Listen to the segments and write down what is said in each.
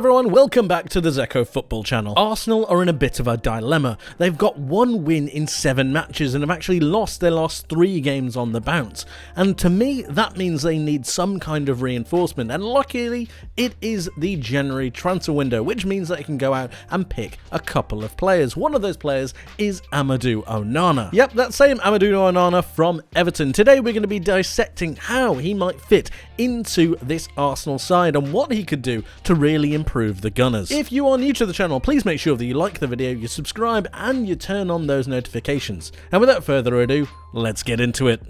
everyone, welcome back to the Zekko football channel. Arsenal are in a bit of a dilemma. They've got one win in 7 matches and have actually lost their last 3 games on the bounce. And to me, that means they need some kind of reinforcement. And luckily, it is the January transfer window, which means they can go out and pick a couple of players. One of those players is Amadou Onana. Yep, that same Amadou Onana from Everton. Today, we're going to be dissecting how he might fit into this Arsenal side and what he could do to really improve the Gunners. If you are new to the channel, please make sure that you like the video, you subscribe, and you turn on those notifications. And without further ado, let's get into it.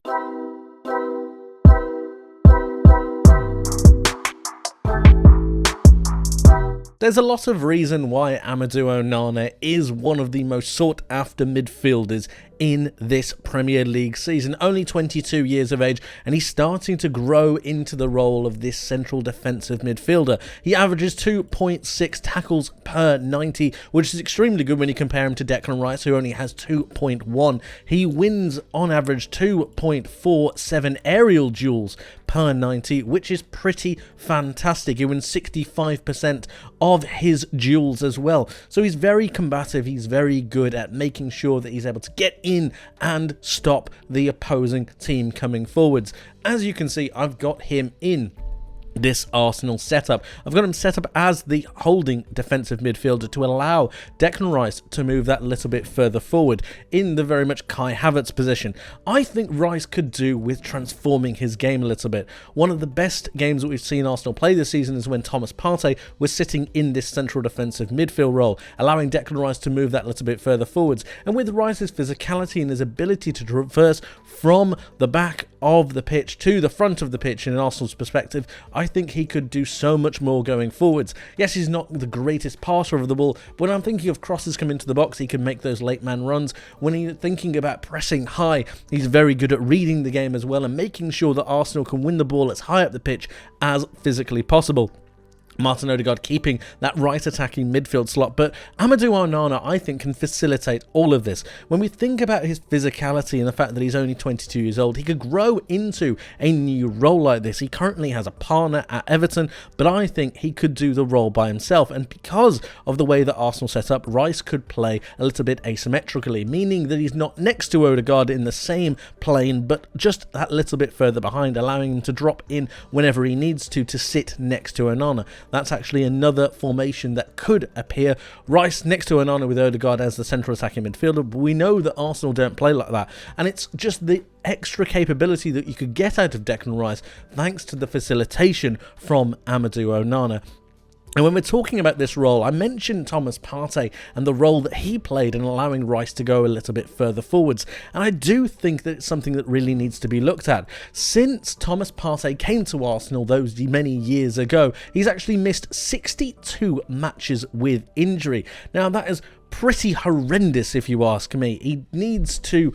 There's a lot of reason why Amadou Onana is one of the most sought after midfielders in this Premier League season. Only 22 years of age, and he's starting to grow into the role of this central defensive midfielder. He averages 2.6 tackles per 90, which is extremely good when you compare him to Declan Rice, who only has 2.1. He wins on average 2.47 aerial duels per 90, which is pretty fantastic. He wins 65% of his duels as well. So he's very combative. He's very good at making sure that he's able to get in and stop the opposing team coming forwards. As you can see, I've got him in this Arsenal setup. I've got him set up as the holding defensive midfielder to allow Declan Rice to move that little bit further forward in the very much Kai Havertz position. I think Rice could do with transforming his game a little bit. One of the best games that we've seen Arsenal play this season is when Thomas Partey was sitting in this central defensive midfield role, allowing Declan Rice to move that little bit further forwards. And with Rice's physicality and his ability to traverse from the back of the pitch to the front of the pitch in Arsenal's perspective, I think he could do so much more going forwards. Yes, he's not the greatest passer of the ball, but when I'm thinking of crosses come into the box, he can make those late man runs. When he's thinking about pressing high, he's very good at reading the game as well and making sure that Arsenal can win the ball as high up the pitch as physically possible. Martin Odegaard keeping that right attacking midfield slot, but Amadou Onana, I think, can facilitate all of this. When we think about his physicality and the fact that he's only 22 years old, he could grow into a new role like this. He currently has a partner at Everton, but I think he could do the role by himself, and because of the way that Arsenal set up, Rice could play a little bit asymmetrically, meaning that he's not next to Odegaard in the same plane, but just that little bit further behind, allowing him to drop in whenever he needs to sit next to Onana. That's actually another formation that could appear. Rice next to Onana with Odegaard as the central attacking midfielder, but we know that Arsenal don't play like that. And it's just the extra capability that you could get out of Declan Rice thanks to the facilitation from Amadou Onana. And when we're talking about this role, I mentioned Thomas Partey and the role that he played in allowing Rice to go a little bit further forwards. And I do think that it's something that really needs to be looked at. Since Thomas Partey came to Arsenal those many years ago, he's actually missed 62 matches with injury. Now, that is pretty horrendous if you ask me. He needs to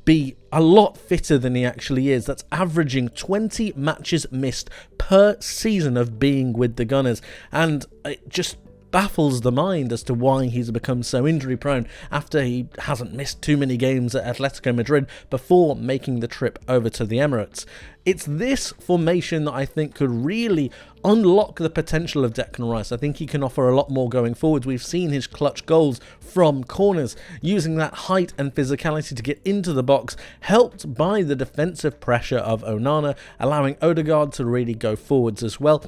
be a lot fitter than he actually is. That's averaging 20 matches missed per season of being with the Gunners, and it just baffles the mind as to why he's become so injury prone after he hasn't missed too many games at Atletico Madrid before making the trip over to the Emirates. It's this formation that I think could really unlock the potential of Declan Rice. I think he can offer a lot more going forwards. We've seen his clutch goals from corners, using that height and physicality to get into the box, helped by the defensive pressure of Onana, allowing Odegaard to really go forwards as well.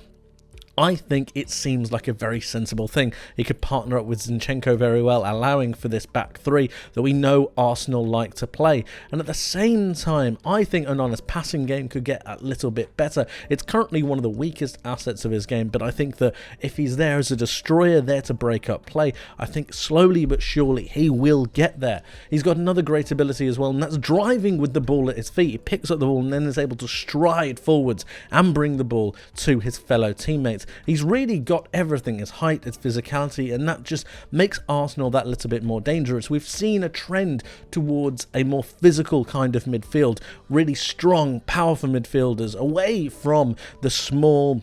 I think it seems like a very sensible thing. He could partner up with Zinchenko very well, allowing for this back three that we know Arsenal like to play. And at the same time, I think Onana's passing game could get a little bit better. It's currently one of the weakest assets of his game, but I think that if he's there as a destroyer, there to break up play, I think slowly but surely he will get there. He's got another great ability as well, and that's driving with the ball at his feet. He picks up the ball and then is able to stride forwards and bring the ball to his fellow teammates. He's really got everything, his height, his physicality, and that just makes Arsenal that little bit more dangerous. We've seen a trend towards a more physical kind of midfield, really strong, powerful midfielders, away from the small,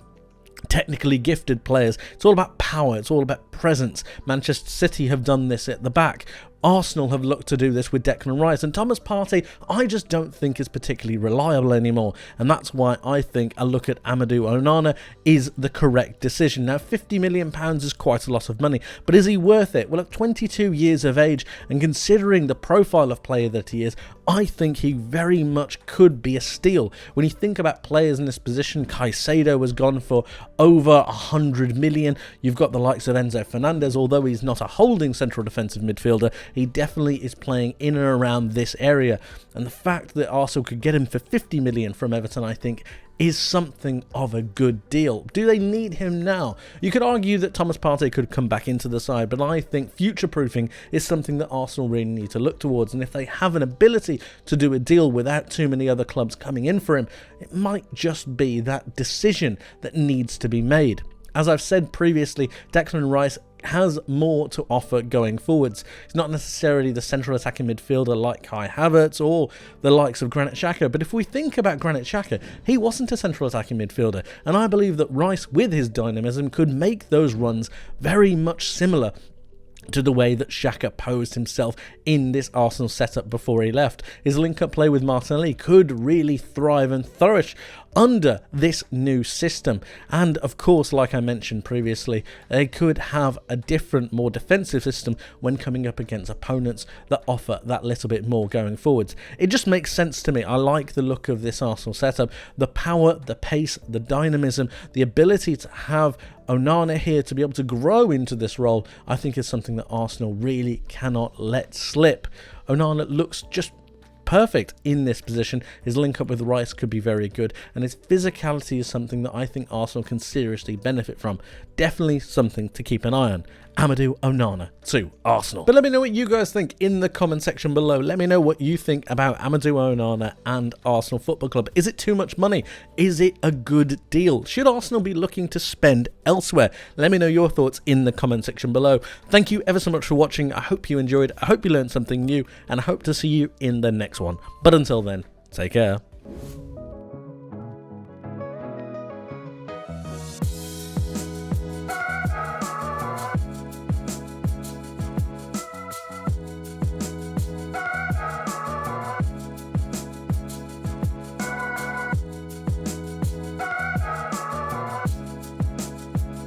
technically gifted players. It's all about power, it's all about presence. Manchester City have done this at the back. Arsenal have looked to do this with Declan Rice, and Thomas Partey I just don't think is particularly reliable anymore, and that's why I think a look at Amadou Onana is the correct decision. Now, £50 million is quite a lot of money, but is he worth it? Well, at 22 years of age, and considering the profile of player that he is, I think he very much could be a steal. When you think about players in this position, Caicedo has gone for over 100 million. You've got the likes of Enzo Fernandez, although he's not a holding central defensive midfielder, he definitely is playing in and around this area. And the fact that Arsenal could get him for 50 million from Everton, I think, is something of a good deal. Do they need him now? You could argue that Thomas Partey could come back into the side, but I think future-proofing is something that Arsenal really need to look towards, and if they have an ability to do a deal without too many other clubs coming in for him, it might just be that decision that needs to be made. As I've said previously, Declan Rice has more to offer going forwards. He's not necessarily the central attacking midfielder like Kai Havertz or the likes of Granit Xhaka, but if we think about Granit Xhaka, he wasn't a central attacking midfielder, and I believe that Rice, with his dynamism, could make those runs very much similar to the way that Xhaka posed himself in this Arsenal setup before he left. His link-up play with Martinelli could really thrive and flourish under this new system, and of course, like I mentioned previously, they could have a different, more defensive system when coming up against opponents that offer that little bit more going forwards. It just makes sense to me. I like the look of this Arsenal setup, the power, the pace, the dynamism, the ability to have Onana here to be able to grow into this role, I think is something that Arsenal really cannot let slip. Onana looks just perfect in this position. His link up with Rice could be very good, and his physicality is something that I think Arsenal can seriously benefit from. Definitely something to keep an eye on. Amadou Onana to Arsenal. But let me know what you guys think in the comment section below. Let me know what you think about Amadou Onana and Arsenal Football Club. Is it too much money? Is it a good deal? Should Arsenal be looking to spend elsewhere? Let me know your thoughts in the comment section below. Thank you ever so much for watching. I hope you enjoyed. I hope you learned something new, and I hope to see you in the next one. But until then, take care.